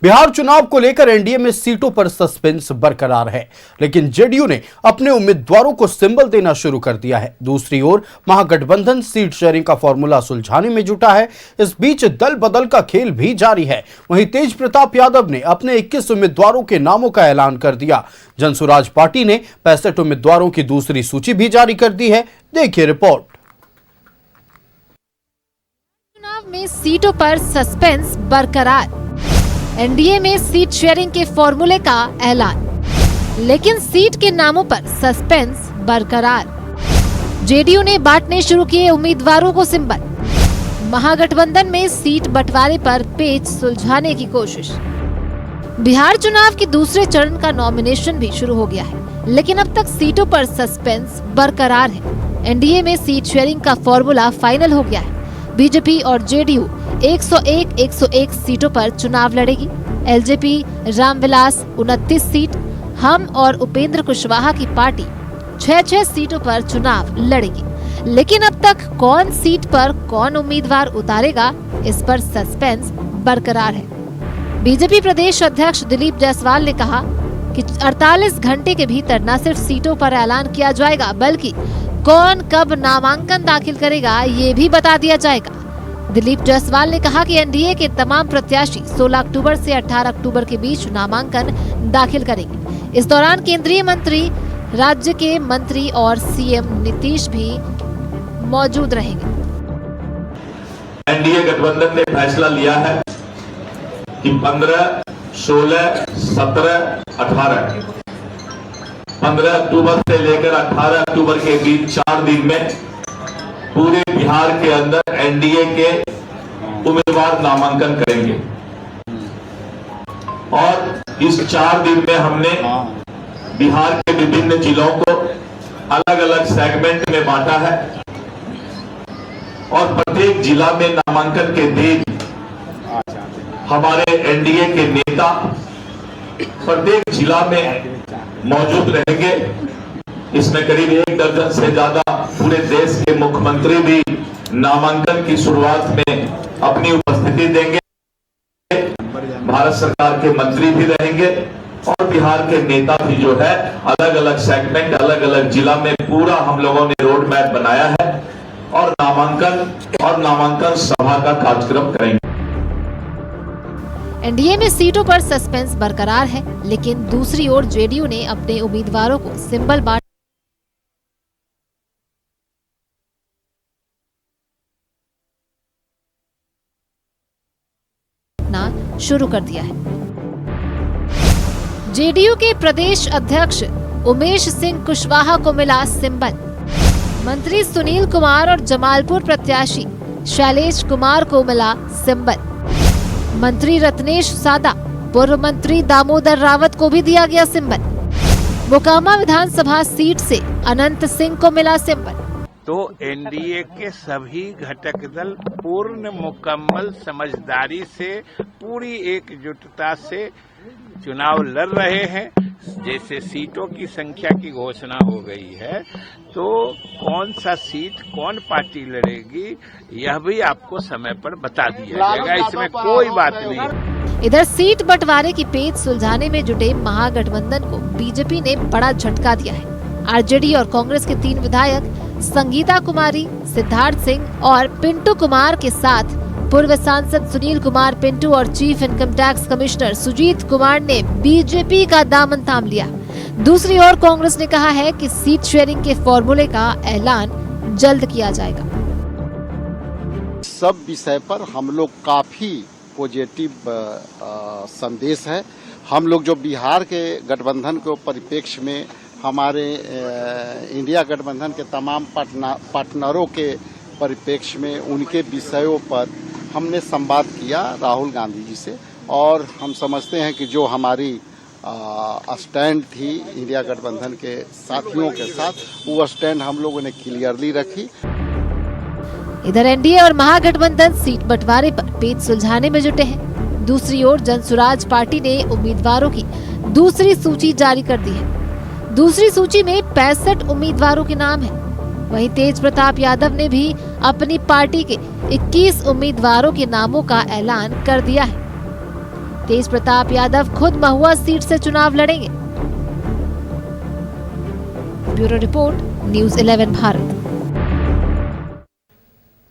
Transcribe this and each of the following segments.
बिहार चुनाव को लेकर एनडीए में सीटों पर सस्पेंस बरकरार है, लेकिन जेडीयू ने अपने उम्मीदवारों को सिंबल देना शुरू कर दिया है। दूसरी ओर महागठबंधन सीट शेयरिंग का फॉर्मूला सुलझाने में जुटा है। इस बीच दल बदल का खेल भी जारी है। वहीं तेज प्रताप यादव ने अपने 21 उम्मीदवारों के नामों का ऐलान कर दिया। जनसुराज पार्टी ने 65 उम्मीदवारों की दूसरी सूची भी जारी कर दी है। देखिए रिपोर्ट। चुनाव में सीटों पर सस्पेंस बरकरार। एनडीए में सीट शेयरिंग के फॉर्मूले का ऐलान, लेकिन सीट के नामों पर सस्पेंस बरकरार। जेडीयू ने बांटने शुरू किए उम्मीदवारों को सिंबल। महागठबंधन में सीट बंटवारे पर पेच सुलझाने की कोशिश। बिहार चुनाव के दूसरे चरण का नॉमिनेशन भी शुरू हो गया है, लेकिन अब तक सीटों पर सस्पेंस बरकरार है। एनडीए में सीट शेयरिंग का फॉर्मूला फाइनल हो गया है। बीजेपी और जेडीयू 101 सीटों पर चुनाव लड़ेगी। एलजेपी रामविलास 29 सीट, हम और उपेंद्र कुशवाहा की पार्टी 6 सीटों पर चुनाव लड़ेगी। लेकिन अब तक कौन सीट पर कौन उम्मीदवार उतारेगा, इस पर सस्पेंस बरकरार है। बीजेपी प्रदेश अध्यक्ष दिलीप जायसवाल ने कहा कि 48 घंटे के भीतर न सिर्फ सीटों पर ऐलान किया जाएगा, बल्कि कौन कब नामांकन दाखिल करेगा ये भी बता दिया जाएगा। दिलीप जायसवाल ने कहा कि एनडीए के तमाम प्रत्याशी 16 अक्टूबर से 18 अक्टूबर के बीच नामांकन दाखिल करेंगे। इस दौरान केंद्रीय मंत्री, राज्य के मंत्री और सीएम नीतीश भी मौजूद रहेंगे। एनडीए गठबंधन ने फैसला लिया है कि 15, 16, 17, 15 अक्टूबर से लेकर 18 अक्टूबर के बीच 4 दिन में पूरे बिहार के अंदर एनडीए के उम्मीदवार नामांकन करेंगे। और इस 4 दिन में हमने बिहार के विभिन्न जिलों को अलग अलग सेगमेंट में बांटा है और प्रत्येक जिला में नामांकन के दिन हमारे एनडीए के नेता प्रत्येक जिला में मौजूद रहेंगे। इसमें करीब 1 दर्जन से ज्यादा पूरे देश के मुख्यमंत्री भी नामांकन की शुरुआत में अपनी उपस्थिति देंगे। भारत सरकार के मंत्री भी रहेंगे और बिहार के नेता भी जो है अलग अलग सेगमेंट, अलग अलग जिला में पूरा हम लोगों ने रोड मैप बनाया है और नामांकन सभा का कार्यक्रम करेंगे। एनडीए में सीटों पर सस्पेंस बरकरार है, लेकिन दूसरी ओर जेडीयू ने अपने उम्मीदवारों को सिंबल बांटना शुरू कर दिया है। जेडीयू के प्रदेश अध्यक्ष उमेश सिंह कुशवाहा को मिला सिंबल। मंत्री सुनील कुमार और जमालपुर प्रत्याशी शैलेश कुमार को मिला सिंबल। मंत्री रत्नेश सादा, पूर्व मंत्री दामोदर रावत को भी दिया गया सिंबल। मोकामा विधानसभा सीट से अनंत सिंह को मिला सिंबल। तो एनडीए के सभी घटक दल पूर्ण मुकम्मल समझदारी से, पूरी एकजुटता से चुनाव लड़ रहे हैं। जैसे सीटों की संख्या की घोषणा हो गई है, तो कौन सा सीट कौन पार्टी लड़ेगी यह भी आपको समय पर बता दिया जाएगा। इसमें कोई बात नहीं। इधर सीट बंटवारे की पेच सुलझाने में जुटे महागठबंधन को बीजेपी ने बड़ा झटका दिया है। आरजेडी और कांग्रेस के 3 विधायक संगीता कुमारी, सिद्धार्थ सिंह और पिंटू कुमार के साथ पूर्व सांसद सुनील कुमार पिंटू और chief income tax commissioner Sujit Kumar ने बीजेपी का दामन थाम लिया। दूसरी ओर कांग्रेस ने कहा है कि सीट शेयरिंग के फॉर्मूले का ऐलान जल्द किया जाएगा। सब विषय पर हम लोग काफी पॉजिटिव संदेश है। हम लोग जो बिहार के गठबंधन के परिप्रेक्ष्य में हमारे इंडिया गठबंधन के तमाम पार्टनरों के परिप्रेक्ष्य में उनके विषयों पर हमने संवाद किया राहुल गांधी जी से, और हम समझते हैं कि जो हमारी स्टैंड थी इंडिया गठबंधन के साथियों के साथ, वो स्टैंड हम लोगों ने क्लियरली रखी। इधर एनडीए और महागठबंधन सीट बंटवारे पर पेच सुलझाने में जुटे हैं। दूसरी ओर जनसुराज पार्टी ने उम्मीदवारों की दूसरी सूची जारी कर दी है। दूसरी सूची में 65 उम्मीदवारों के नाम हैं। वहीं तेज प्रताप यादव ने भी अपनी पार्टी के 21 उम्मीदवारों के नामों का ऐलान कर दिया है। तेज प्रताप यादव खुद महुआ सीट से चुनाव लड़ेंगे। Bureau report, news 11 Bharat.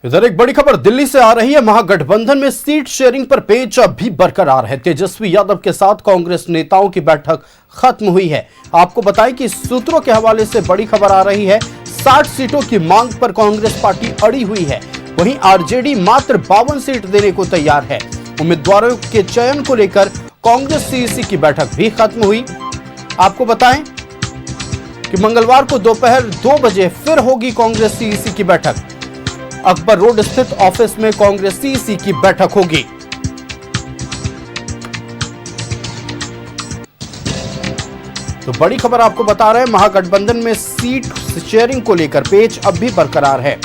इधर एक बड़ी खबर दिल्ली से आ रही है। महागठबंधन में सीट शेयरिंग पर पेच अब भी बरकरार है। तेजस्वी यादव के साथ कांग्रेस नेताओं की बैठक खत्म हुई है। आपको बताएं कि सूत्रों के हवाले से बड़ी खबर आ रही है। 60 सीटों की मांग पर कांग्रेस पार्टी अड़ी हुई है। वहीं आरजेडी मात्र 52 सीट देने को तैयार है। उम्मीदवारों के चयन को लेकर कांग्रेस सीईसी की बैठक भी खत्म हुई। आपको बताएं कि मंगलवार को दोपहर 2 बजे फिर होगी कांग्रेस सीईसी की बैठक। अकबर रोड स्थित ऑफिस में कांग्रेस सीईसी की बैठक होगी। तो बड़ी खबर आपको बता रहे हैं, महागठबंधन में सीट शेयरिंग को लेकर पेच अब भी बरकरार है।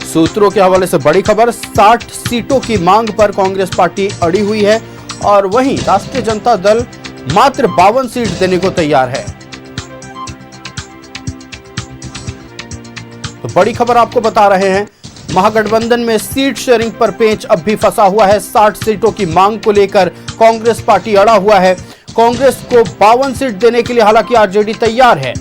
सूत्रों के हवाले से बड़ी खबर, 60 सीटों की मांग पर कांग्रेस पार्टी अड़ी हुई है और वहीं राष्ट्रीय जनता दल मात्र 52 सीट देने को तैयार है। तो बड़ी खबर आपको बता रहे हैं, महागठबंधन में सीट शेयरिंग पर पेंच अब भी फंसा हुआ है। 60 सीटों की मांग को लेकर कांग्रेस पार्टी अड़ा हुआ है। कांग्रेस को 52 सीट देने के लिए हालांकि आरजेडी तैयार है।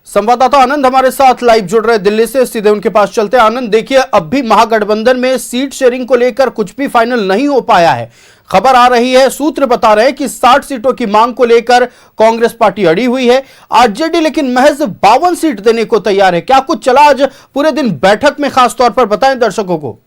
संवाददाता आनंद हमारे साथ लाइव जुड़ रहे दिल्ली से, सीधे उनके पास चलते हैं। आनंद, देखिए अब भी महागठबंधन में सीट शेयरिंग को लेकर कुछ भी फाइनल नहीं हो पाया है। खबर आ रही है, सूत्र बता रहे हैं कि 60 सीटों की मांग को लेकर कांग्रेस पार्टी अड़ी हुई है। आरजेडी लेकिन महज 52 सीट देने को तैयार है। क्या कुछ चला आज पूरे दिन बैठक में, खास तौर पर बताएं दर्शकों को।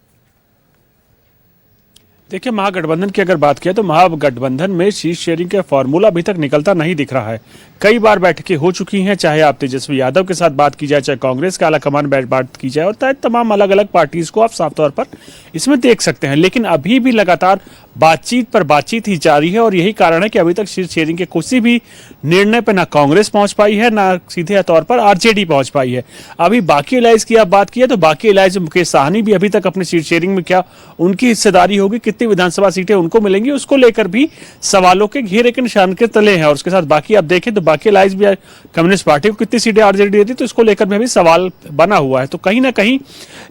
देखिए, महागठबंधन की अगर बात किया तो महागठबंधन में सीट शेयरिंग का फॉर्मूला अभी तक निकलता नहीं दिख रहा है। कई बार बैठकें हो चुकी हैं, चाहे आप तेजस्वी यादव के साथ बात की जाए, चाहे कांग्रेस का आलाकमान बात की जाए और चाहे तमाम अलग अलग पार्टीज को आप साफ तौर पर इसमें देख सकते हैं। लेकिन अभी भी लगातार बातचीत पर बातचीत ही जारी है और यही कारण है कि अभी तक सीट शेयरिंग के किसी भी निर्णय पर ना कांग्रेस पहुंच पाई है, ना सीधे तौर पर आरजेडी पहुंच पाई है। अभी बाकी एलायंस की आप बात की है तो बाकी एलायंस मुकेश साहनी भी अभी तक अपनी सीट शेयरिंग में क्या उनकी हिस्सेदारी होगी, कितनी विधानसभा सीटें उनको मिलेंगी, उसको लेकर भी सवालों के घेरे के निशान के तले हैं। और उसके साथ बाकी आप देखें तो बाकी एलायंस भी कम्युनिस्ट पार्टी को कितनी सीटें आरजेडी देती, तो इसको लेकर भी अभी सवाल बना हुआ है। तो कहीं ना कहीं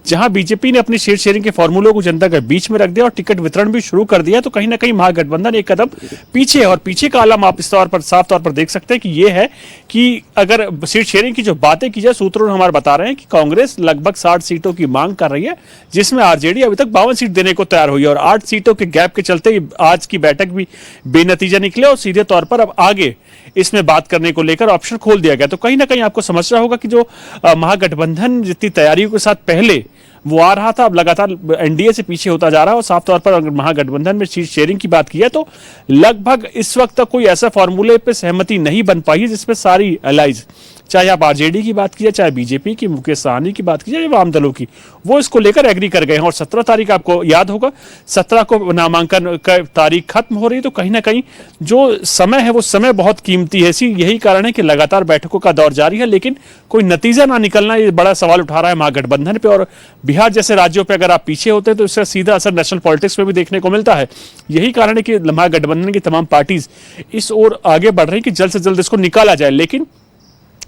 जहां बीजेपी ने अपनी सीट शेयरिंग के फॉर्मूलों को जनता के बीच में रख दिया और टिकट वितरण भी शुरू कर दिया, तो कहीं ना कहीं महागठबंधन एक कदम पीछे है। और पीछे का आलम आप इस तौर पर साफ तौर पर देख सकते हैं कि यह है कि अगर सीट शेयरिंग की जो बातें की जाए, सूत्रों हमारे बता रहे हैं कि कांग्रेस लगभग 60 सीटों की मांग कर रही है, जिसमें आरजेडी अभी तक 52 सीट देने को तैयार हुई है। और 8 सीटों के गैप के चलते आज की बैठक भी बेनतीजा निकले और सीधे तौर पर अब आगे इसमें बात करने को लेकर ऑप्शन खोल दिया गया। तो कहीं ना कहीं आपको समझना होगा कि जो महागठबंधन जितनी तैयारियों के साथ पहले वो आ रहा था, अब लगातार एनडीए से पीछे होता जा रहा है। और साफ तौर पर अगर महागठबंधन में सीट शेयरिंग की बात की है तो लगभग इस वक्त तक कोई ऐसा फॉर्मूले पे सहमति नहीं बन पाई है जिसमें सारी एलाइज, चाहे आप आरजेडी की बात कीजिए, चाहे बीजेपी की, मुकेश साहनी की बात कीजिए, वाम दलों की, वो इसको लेकर एग्री कर गए हैं। और 17 तारीख आपको याद होगा, 17 को नामांकन का तारीख खत्म हो रही है। तो कहीं ना कहीं जो समय है वो समय बहुत कीमती है। यही कारण है कि लगातार बैठकों का दौर जारी है, लेकिन कोई नतीजा ना निकलना ये बड़ा सवाल उठा रहा है महागठबंधन पे। और बिहार जैसे राज्यों पे अगर आप पीछे होते हैं तो इसका सीधा असर नेशनल पॉलिटिक्स में भी देखने को मिलता है। यही कारण है कि महागठबंधन की तमाम पार्टीज इस ओर आगे बढ़ रही है कि जल्द से जल्द इसको निकाला जाए। लेकिन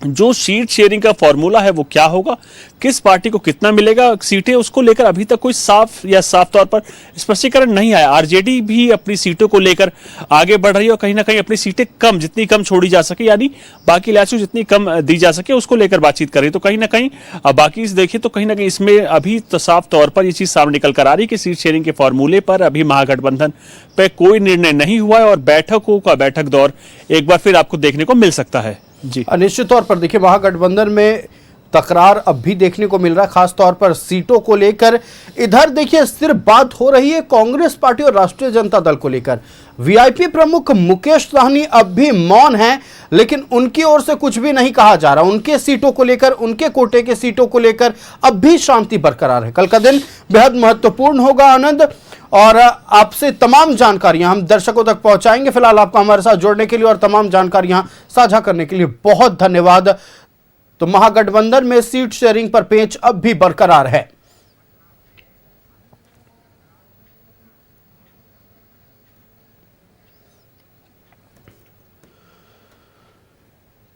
जो सीट शेयरिंग का फॉर्मूला है वो क्या होगा, किस पार्टी को कितना मिलेगा सीटें, उसको लेकर अभी तक कोई साफ तौर पर स्पष्टीकरण नहीं आया। आरजेडी भी अपनी सीटों को लेकर आगे बढ़ रही है और कहीं ना कहीं अपनी सीटें जितनी कम छोड़ी जा सके, यानी बाकी इलाकों जितनी कम दी जा सके उसको लेकर बातचीत कर रही है। तो कहीं ना कहीं बाकी देखिए तो कहीं ना कहीं इसमें अभी तो साफ तौर पर ये चीज सामने निकल कर आ रही है कि सीट शेयरिंग के फॉर्मूले पर अभी महागठबंधन पे कोई निर्णय नहीं हुआ है और बैठकों का बैठक दौर एक बार फिर आपको देखने को मिल सकता है। जी, निश्चित तौर पर देखिए महागठबंधन में तकरार अब भी देखने को मिल रहा है, खास तौर पर सीटों को लेकर। इधर देखिए सिर्फ बात हो रही है कांग्रेस पार्टी और राष्ट्रीय जनता दल को लेकर। वीआईपी प्रमुख मुकेश साहनी अब भी मौन हैं, लेकिन उनकी ओर से कुछ भी नहीं कहा जा रहा। उनके सीटों को लेकर, उनके कोटे के सीटों को लेकर अब भी शांति बरकरार है। कल का दिन बेहद महत्वपूर्ण होगा आनंद, और आपसे तमाम जानकारियां हम दर्शकों तक पहुंचाएंगे। फिलहाल आपका हमारे साथ जोड़ने के लिए और तमाम जानकारियां साझा करने के लिए बहुत धन्यवाद। तो महागठबंधन में सीट शेयरिंग पर पेंच अब भी बरकरार है।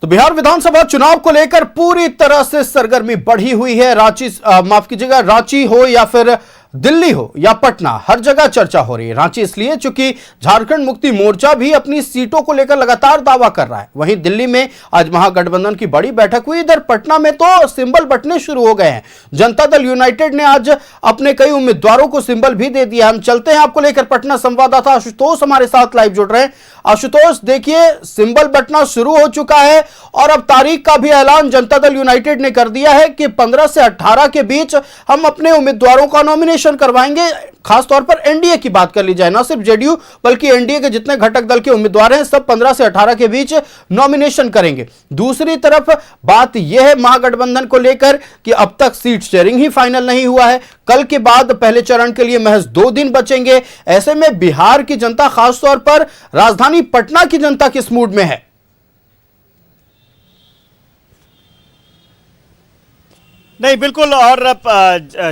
तो बिहार विधानसभा चुनाव को लेकर पूरी तरह से सरगर्मी बढ़ी हुई है। रांची हो या फिर दिल्ली हो या पटना, हर जगह चर्चा हो रही है। रांची इसलिए चूंकि झारखंड मुक्ति मोर्चा भी अपनी सीटों को लेकर लगातार दावा कर रहा है। वहीं दिल्ली में आज महागठबंधन की बड़ी बैठक हुई। इधर पटना में तो सिंबल बंटने शुरू हो गए हैं। जनता दल यूनाइटेड ने आज अपने कई उम्मीदवारों को सिंबल भी दे दिया। हम चलते हैं आपको लेकर पटना। संवाददाता आशुतोष हमारे साथ लाइव जुड़ रहे हैं। आशुतोष, देखिए सिंबल बंटना शुरू हो चुका है और अब तारीख का भी ऐलान जनता दल यूनाइटेड ने कर दिया है कि 15 से 18 के बीच हम अपने उम्मीदवारों का नॉमिनेशन करवाएंगे। खासतौर पर एनडीए की बात कर ली जाए, ना सिर्फ जेडीयू बल्कि एनडीए के जितने घटक दल के उम्मीदवार हैं सब 15 से 18 के बीच नॉमिनेशन करेंगे। दूसरी तरफ बात यह है महागठबंधन को लेकर कि अब तक सीट शेयरिंग ही फाइनल नहीं हुआ है। कल के बाद पहले चरण के लिए महज 2 दिन बचेंगे। ऐसे में बिहार की जनता, खासतौर पर राजधानी पटना की जनता किस मूड में है? नहीं, बिल्कुल। और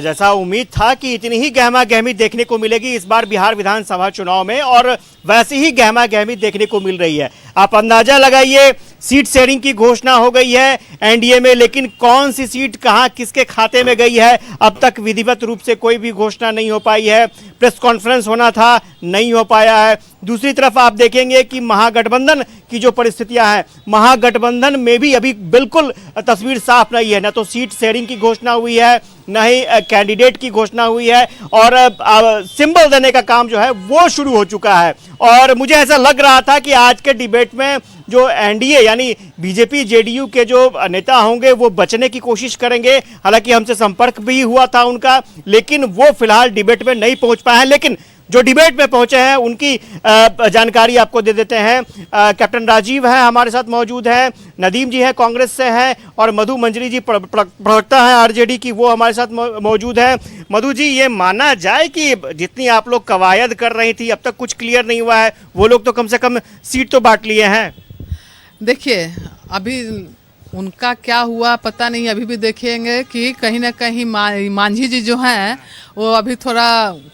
जैसा उम्मीद था कि इतनी ही गहमा गहमी देखने को मिलेगी इस बार बिहार विधानसभा चुनाव में, और वैसी ही गहमा गहमी देखने को मिल रही है। आप अंदाजा लगाइए, सीट शेयरिंग की घोषणा हो गई है एनडीए में, लेकिन कौन सी सीट कहां किसके खाते में गई है अब तक विधिवत रूप से कोई भी घोषणा नहीं हो पाई है। प्रेस कॉन्फ्रेंस होना था, नहीं हो पाया है। दूसरी तरफ आप देखेंगे कि महागठबंधन की जो परिस्थितियां हैं, महागठबंधन में भी अभी बिल्कुल तस्वीर साफ नहीं है। न तो सीट शेयरिंग की घोषणा हुई है, न ही कैंडिडेट की घोषणा हुई है, और सिंबल देने का काम जो है वो शुरू हो चुका है। और मुझे ऐसा लग रहा था कि आज के डिबेट में जो एनडीए यानी बीजेपी जेडीयू के जो नेता होंगे वो बचने की कोशिश करेंगे। हालांकि हमसे संपर्क भी हुआ था उनका, लेकिन वो फिलहाल डिबेट में नहीं पहुंच पाए हैं। लेकिन जो डिबेट में पहुंचे हैं उनकी जानकारी आपको दे देते हैं। कैप्टन राजीव हैं हमारे साथ मौजूद हैं, नदीम जी हैं कांग्रेस से हैं, और मधु मंजरी जी प्रवक्ता हैं आरजेडी की, वो हमारे साथ मौजूद हैं। मधु जी, ये माना जाए कि जितनी आप लोग कवायद कर रही थी अब तक कुछ क्लियर नहीं हुआ है, वो लोग तो कम से कम सीट तो बांट लिए हैं। देखिए, अभी उनका क्या हुआ पता नहीं। अभी भी देखेंगे कि कहीं ना कहीं मांझी जी जो हैं वो अभी थोड़ा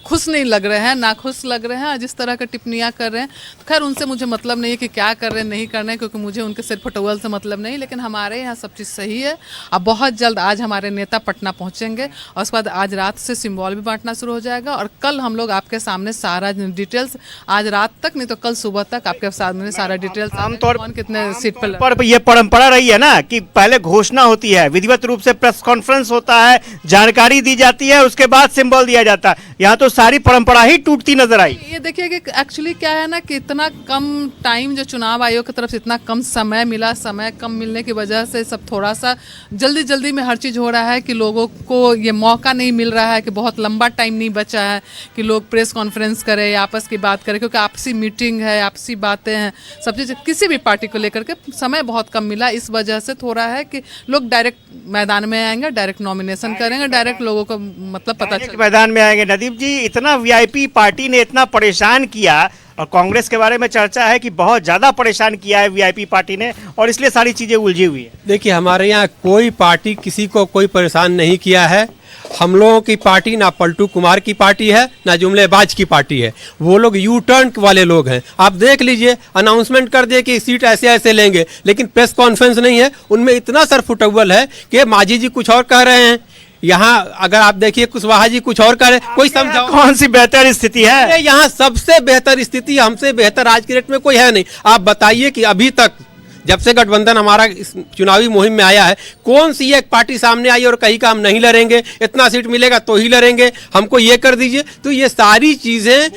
खुश नहीं लग रहे हैं, नाखुश लग रहे हैं, जिस तरह की टिप्पणियां कर रहे हैं। तो खैर उनसे मुझे मतलब नहीं है कि क्या कर रहे हैं नहीं कर रहे हैं, क्योंकि मुझे उनके सिर फटोल से मतलब नहीं। लेकिन हमारे यहाँ सब चीज़ सही है। अब बहुत जल्द आज हमारे नेता पटना पहुँचेंगे और उसके बाद आज रात से सिम्बॉल भी बांटना शुरू हो जाएगा, और कल हम लोग आपके सामने सारा डिटेल्स, आज रात तक नहीं तो कल सुबह तक आपके सामने सारा डिटेल्स, आमतौर पर कितने सीट पर ये परंपरा रही है ना कि पहले घोषणा होती है, विधिवत रूप से प्रेस कॉन्फ्रेंस होता है, जानकारी दी जाती है, उसके बाद सिंबल दिया जाता है। यहाँ तो सारी परंपरा ही टूटती नजर आई। ये देखिए कि एक्चुअली क्या है ना कि इतना कम टाइम जो चुनाव आयोग की तरफ से इतना कम समय मिला, समय कम मिलने की वजह से सब थोड़ा सा जल्दी जल्दी में हर चीज़ हो रहा है कि लोगों को ये मौका नहीं मिल रहा है कि बहुत लंबा टाइम नहीं बचा है कि लोग प्रेस कॉन्फ्रेंस करें या आपस की बात करें, क्योंकि आपसी मीटिंग है, आपसी बातें हैं, सब चीज़ किसी भी पार्टी को लेकर के समय बहुत कम मिला। इस वजह से थोड़ा है कि लोग डायरेक्ट मैदान में आएंगे, डायरेक्ट नॉमिनेशन करेंगे, डायरेक्ट लोगों को मतलब पता चल मैदान में आएंगे। नदीम जी, इतना वीआईपी पार्टी ने इतना परेशान किया, और कांग्रेस के बारे में चर्चा है कि बहुत ज्यादा परेशान किया है वीआईपी पार्टी ने, और इसलिए सारी चीजें उलझी हुई है। देखिए, हमारे यहाँ कोई पार्टी किसी को कोई परेशान नहीं किया है। हम लोगों की पार्टी ना पलटू कुमार की पार्टी है ना जुमलेबाज की पार्टी है। वो लोग यू टर्न वाले लोग हैं। आप देख लीजिए, अनाउंसमेंट कर दिए कि सीट ऐसे ऐसे लेंगे, लेकिन प्रेस कॉन्फ्रेंस नहीं है। उनमें इतना सर फुटबल है कि मांझी जी कुछ और कह रहे हैं, यहाँ अगर आप देखिए कुशवाहा जी कुछ और करे, कोई समझाओ कौन सी बेहतर स्थिति है? यहाँ सबसे बेहतर स्थिति, हमसे बेहतर आज की डेट में कोई है नहीं। आप बताइए कि अभी तक जब से गठबंधन हमारा इस चुनावी मुहिम में आया है, कौन सी एक पार्टी सामने आई और कहीं का हम नहीं लड़ेंगे, इतना सीट मिलेगा तो ही लड़ेंगे, हमको ये कर दीजिए। तो ये सारी चीजें,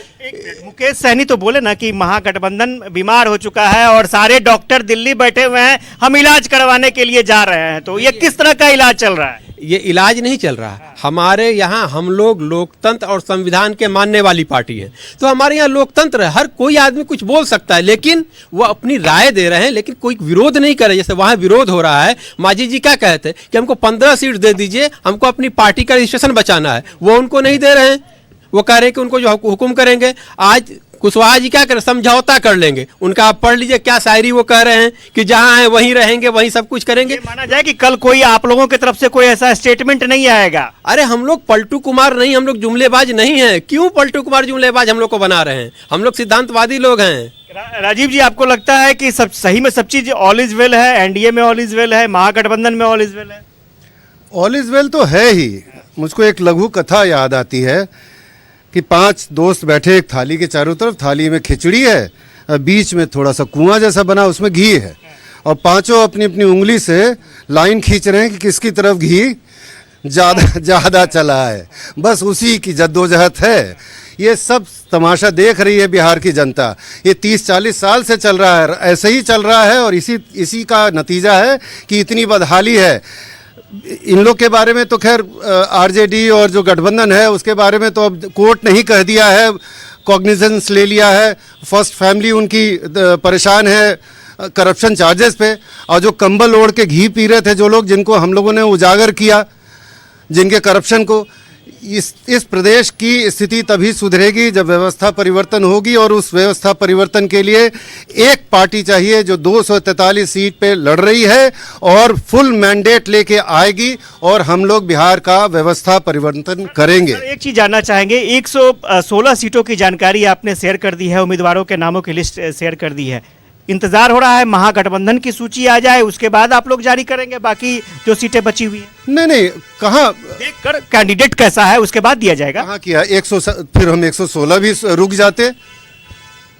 मुकेश सहनी तो बोले ना कि महागठबंधन बीमार हो चुका है और सारे डॉक्टर दिल्ली बैठे हुए हैं, हम इलाज करवाने के लिए जा रहे हैं। तो ये किस तरह का इलाज चल रहा है? ये इलाज नहीं चल रहा। हमारे यहाँ हम लोग लोकतंत्र और संविधान के मानने वाली पार्टी है, तो हमारे यहाँ लोकतंत्र है, हर कोई आदमी कुछ बोल सकता है, लेकिन वो अपनी राय दे रहे हैं, लेकिन कोई विरोध नहीं करे। जैसे वहाँ विरोध हो रहा है, मांझी जी क्या कहते हैं कि हमको 15 सीट दे दीजिए, हमको अपनी पार्टी का रजिस्ट्रेशन बचाना है, वो उनको नहीं दे रहे हैं। वो कह रहे हैं कि उनको जो हुक्म करेंगे। आज कुशवाहा जी क्या कर समझौता कर लेंगे उनका। आप पढ़ लीजिए क्या शायरी वो कह रहे हैं कि जहां हैं वहीं रहेंगे, वहीं सब कुछ करेंगे। ये माना जाए कि कल कोई आप लोगों की तरफ से कोई ऐसा स्टेटमेंट नहीं आएगा। अरे हम लोग पलटू कुमार नहीं, हम लोग जुमलेबाज नहीं हैं। क्यों पलटू कुमार जुमलेबाज हम लोग को बना रहे हैं? हम लोग सिद्धांतवादी लोग हैं। राजीव जी, आपको लगता है कि सब सही में सब चीज ऑल इज वेल है? एनडीए में ऑल इज वेल है, महागठबंधन में ऑल इज वेल है? ऑल इज वेल तो है ही। मुझको एक लघु कथा याद आती है कि 5 दोस्त बैठे एक थाली के चारों तरफ, थाली में खिचड़ी है, बीच में थोड़ा सा कुआं जैसा बना, उसमें घी है, और पांचों अपनी अपनी उंगली से लाइन खींच रहे हैं कि किसकी तरफ घी ज़्यादा चला है। बस उसी की जद्दोजहद है। ये सब तमाशा देख रही है बिहार की जनता। ये 30-40 साल से चल रहा है, ऐसे ही चल रहा है, और इसी का नतीजा है कि इतनी बदहाली है। इन लोग के बारे में तो खैर आरजेडी और जो गठबंधन है उसके बारे में तो अब कोर्ट ने ही कह दिया है, कॉग्निजेंस ले लिया है। फर्स्ट फैमिली उनकी परेशान है करप्शन चार्जेस पे, और जो कंबल ओढ़ के घी पी रहे थे जो लोग, जिनको हम लोगों ने उजागर किया, जिनके करप्शन को, इस प्रदेश की स्थिति तभी सुधरेगी जब व्यवस्था परिवर्तन होगी। और उस व्यवस्था परिवर्तन के लिए एक पार्टी चाहिए जो 243 सीट पे लड़ रही है और फुल मैंडेट लेके आएगी, और हम लोग बिहार का व्यवस्था परिवर्तन करेंगे। एक चीज जानना चाहेंगे, 116 सीटों की जानकारी आपने शेयर कर दी है, उम्मीदवारों के नामों की लिस्ट शेयर कर दी है। इंतजार हो रहा है महागठबंधन की सूची आ जाए, उसके बाद आप लोग जारी करेंगे बाकी जो सीटें बची हुई हैं? नहीं, कहाँ देखकर कैंडिडेट कैसा है उसके बाद दिया जाएगा। कहाँ किया 100, फिर हम 116 भी रुक जाते,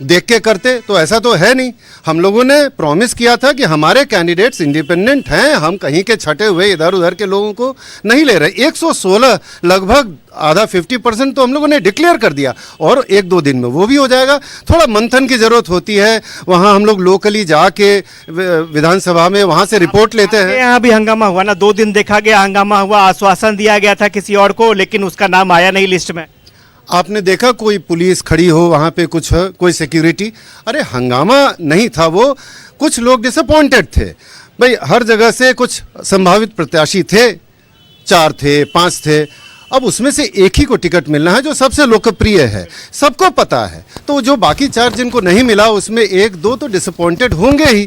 देख के करते, तो ऐसा तो है नहीं। हम लोगों ने प्रॉमिस किया था कि हमारे कैंडिडेट्स इंडिपेंडेंट हैं, हम कहीं के छटे हुए इधर उधर के लोगों को नहीं ले रहे। 116 लगभग आधा 50% तो हम लोगों ने डिक्लेयर कर दिया, और 1-2 दिन में वो भी हो जाएगा। थोड़ा मंथन की जरूरत होती है, वहाँ हम लोग लोकली जाके विधानसभा में वहाँ से रिपोर्ट लेते हैं। यहाँ भी हंगामा हुआ ना, 2 दिन देखा गया, हंगामा हुआ, आश्वासन दिया गया था किसी और को, लेकिन उसका नाम आया नहीं लिस्ट में। आपने देखा कोई पुलिस खड़ी हो वहाँ पे, कुछ कोई सिक्योरिटी? अरे हंगामा नहीं था वो, कुछ लोग डिसअपॉइंटेड थे भाई। हर जगह से कुछ संभावित प्रत्याशी थे, 4 थे, 5 थे, अब उसमें से एक ही को टिकट मिलना है जो सबसे लोकप्रिय है, सबको पता है। तो जो बाकी 4 जिनको नहीं मिला उसमें 1-2 तो डिसअपॉइंटेड होंगे ही।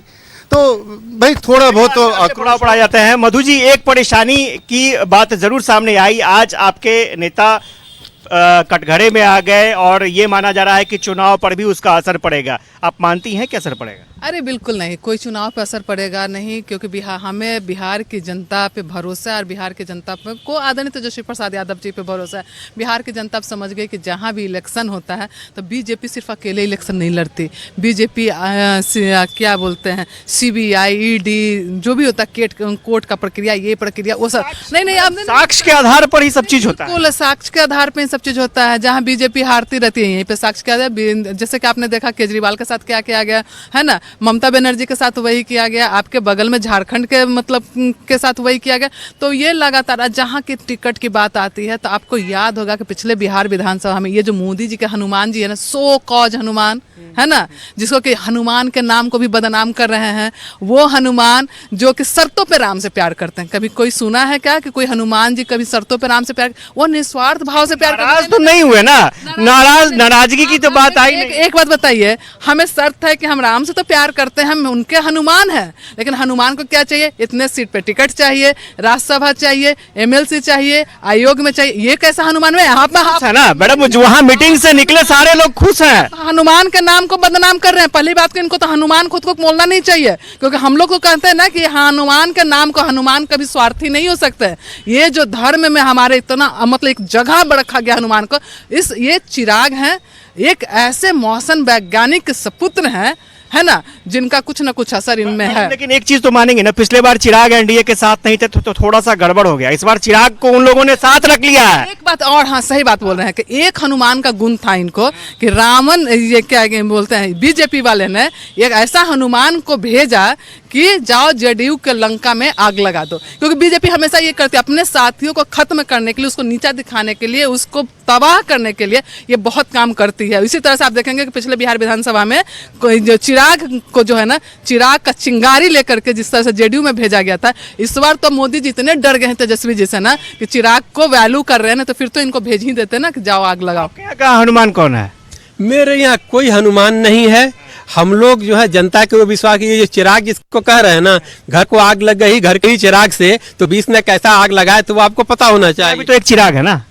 तो भाई थोड़ा बहुत तो आक्रोश पड़ा जाते हैं। मधु जी, एक परेशानी की बात जरूर सामने आई, आज आपके नेता कटघरे में आ गए और ये माना जा रहा है कि चुनाव पर भी उसका असर पड़ेगा। आप मानती हैं कि असर पड़ेगा? अरे बिल्कुल नहीं, कोई चुनाव पे असर पड़ेगा नहीं, क्योंकि हमें बिहार की जनता पे भरोसा है, और बिहार की जनता पे को आदरणीय तेजस्वी प्रसाद यादव जी पे भरोसा है। बिहार की जनता समझ गई कि जहाँ भी इलेक्शन होता है तो बीजेपी सिर्फ अकेले इलेक्शन नहीं लड़ती। बीजेपी क्या बोलते हैं, CBI, ED जो भी होता है, कोर्ट का प्रक्रिया, ये प्रक्रिया, वो सब नहीं, आप साक्ष्य के आधार पर ही सब चीज होता है। बिल्कुल साक्ष्य के आधार पर सब चीज होता है। जहाँ बीजेपी हारती रहती है यहीं पे साक्ष्य के आधार। जैसे कि आपने देखा केजरीवाल के साथ क्या किया गया है ना, ममता बनर्जी के साथ वही किया गया, आपके बगल में झारखंड के मतलब के साथ वही किया गया। तो ये लगातार जहाँ की टिकट की बात आती है तो आपको याद होगा कि पिछले बिहार विधानसभा में ये जो मोदी जी के हनुमान जी है ना, सो कॉज हनुमान है ना, जिसको कि हनुमान के नाम को भी बदनाम कर रहे हैं, वो हनुमान जो कि शर्तों पे राम से प्यार करते हैं। कभी कोई सुना है क्या कि कोई हनुमान जी कभी शर्तों पे राम से प्यार? वो निस्वार्थ भाव से प्यार करते हैं। तो नहीं हुए ना, नाराजगी की तो बात आई नहीं। एक बात बताइए, हमें शर्त है कि हम राम से तो प्यार करते हैं, हम उनके हनुमान हैं, लेकिन हनुमान को क्या चाहिए? इतने सीट पे टिकट चाहिए, राज्यसभा चाहिए, MLC चाहिए, आयोग में चाहिए। ये कैसा हनुमान है? यहाँ पे है ना मैडम, वहाँ मीटिंग से निकले सारे लोग खुश हैं, हनुमान के नाम को बदनाम कर रहे हैं। पहली बात कि इनको तो हनुमान खुद को बोलना नहीं चाहिए, क्योंकि हम लोग को कहते हैं ना कि हनुमान के नाम को, हनुमान कभी स्वार्थी नहीं हो सकते। ये जो धर्म में हमारे इतना मतलब एक जगह रखा गया हनुमान को, ये चिराग हैं, एक ऐसे मौसम वैज्ञानिक सपुत्र हैं, है ना, जिनका कुछ ना कुछ असर इनमें है। लेकिन एक चीज तो मानेंगे ना, पिछले बार चिराग एनडीए के साथ नहीं थे तो थोड़ा सा गड़बड़ हो गया। इस बार चिराग को उन लोगों ने साथ रख लिया है। एक बात और, हाँ सही बात बोल रहे हैं कि एक हनुमान का गुण था इनको कि रावण, ये क्या बोलते हैं, बीजेपी वाले ने एक ऐसा हनुमान को भेजा कि जाओ JDU के लंका में आग लगा दो। क्योंकि बीजेपी हमेशा ये करती है, अपने साथियों को खत्म करने के लिए, उसको नीचा दिखाने के लिए, उसको तबाह करने के लिए ये बहुत काम करती है। इसी तरह से आप देखेंगे कि पिछले बिहार विधानसभा में जो चिराग को जो है ना, चिराग का चिंगारी लेकर के जिस तरह से JDU में भेजा गया था, इस बार तो मोदी जी इतने डर गए हैं तेजस्वी जी से ना कि चिराग को वैल्यू कर रहे हैं ना, तो फिर तो इनको भेज ही देते ना कि जाओ आग लगाओ। क्या कहा, हनुमान कौन है? मेरे यहाँ कोई हनुमान नहीं है। हम लोग जो है जनता के ऊपर विश्वास की, ये चिराग जिसको कह रहे हैं ना, घर को आग लग गई घर के ही चिराग से, तो बीच में कैसा आग लगाए तो वो आपको पता होना चाहिए। अभी तो एक चिराग है ना,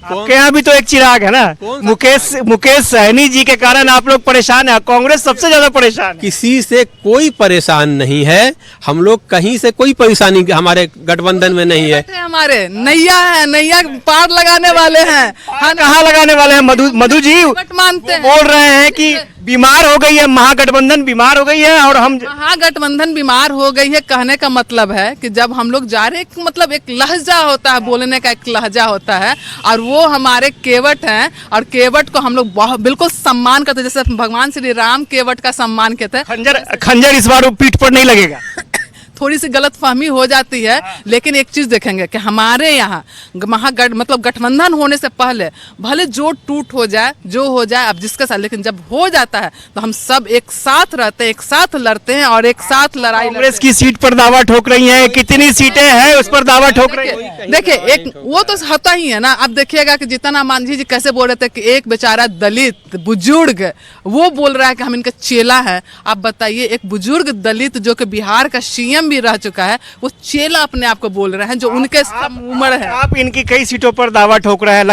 आपके यहाँ भी तो एक चिराग है ना। मुकेश सहनी जी के कारण आप लोग परेशान हैं, कांग्रेस सबसे ज्यादा परेशान है। किसी से कोई परेशान नहीं है, हम लोग कहीं से कोई परेशानी हमारे गठबंधन में नहीं है। हमारे नैया है, नैया पार लगाने वाले हैं। कहाँ लगाने वाले हैं? मधु जी मानते हैं, बोल रहे हैं कि बीमार हो गई है, महागठबंधन बीमार हो गई है और हम महागठबंधन बीमार हो गई है। कहने का मतलब है कि जब हम लोग जा रहे, मतलब एक लहजा होता है, बोलने का एक लहजा होता है, और वो हमारे केवट हैं, और केवट को हम लोग बिल्कुल सम्मान करते हैं, जैसे भगवान श्री राम केवट का सम्मान कहते हैं। खंजर इस बार पीठ पर नहीं लगेगा। थोड़ी सी गलतफहमी हो जाती है, लेकिन एक चीज देखेंगे कि हमारे यहाँ मतलब गठबंधन होने से पहले भले जो टूट हो जाए, जो हो जाए, अब जिसके साथ, लेकिन जब हो जाता है तो हम सब एक साथ रहते हैं, एक साथ लड़ते हैं और एक साथ लड़ाई। कांग्रेस की सीट पर दावा ठोक रही हैं, कितनी सीटें हैं उस पर दावा ठोक रही हैं। देखिए एक वो तो होता ही है ना। अब देखिएगा कि जितना मांझी जी कैसे बोल रहे थे कि एक बेचारा दलित बुजुर्ग वो बोल रहा है कि हम इनका चेला है। आप बताइए, एक बुजुर्ग दलित जो कि बिहार का सीएम भी रह चुका है, वो चेला अपने आप को बोल रहे हैं, जो उनके उम्र है। आप इनकी कई सीटों पर दावा ठोक रहे हैं,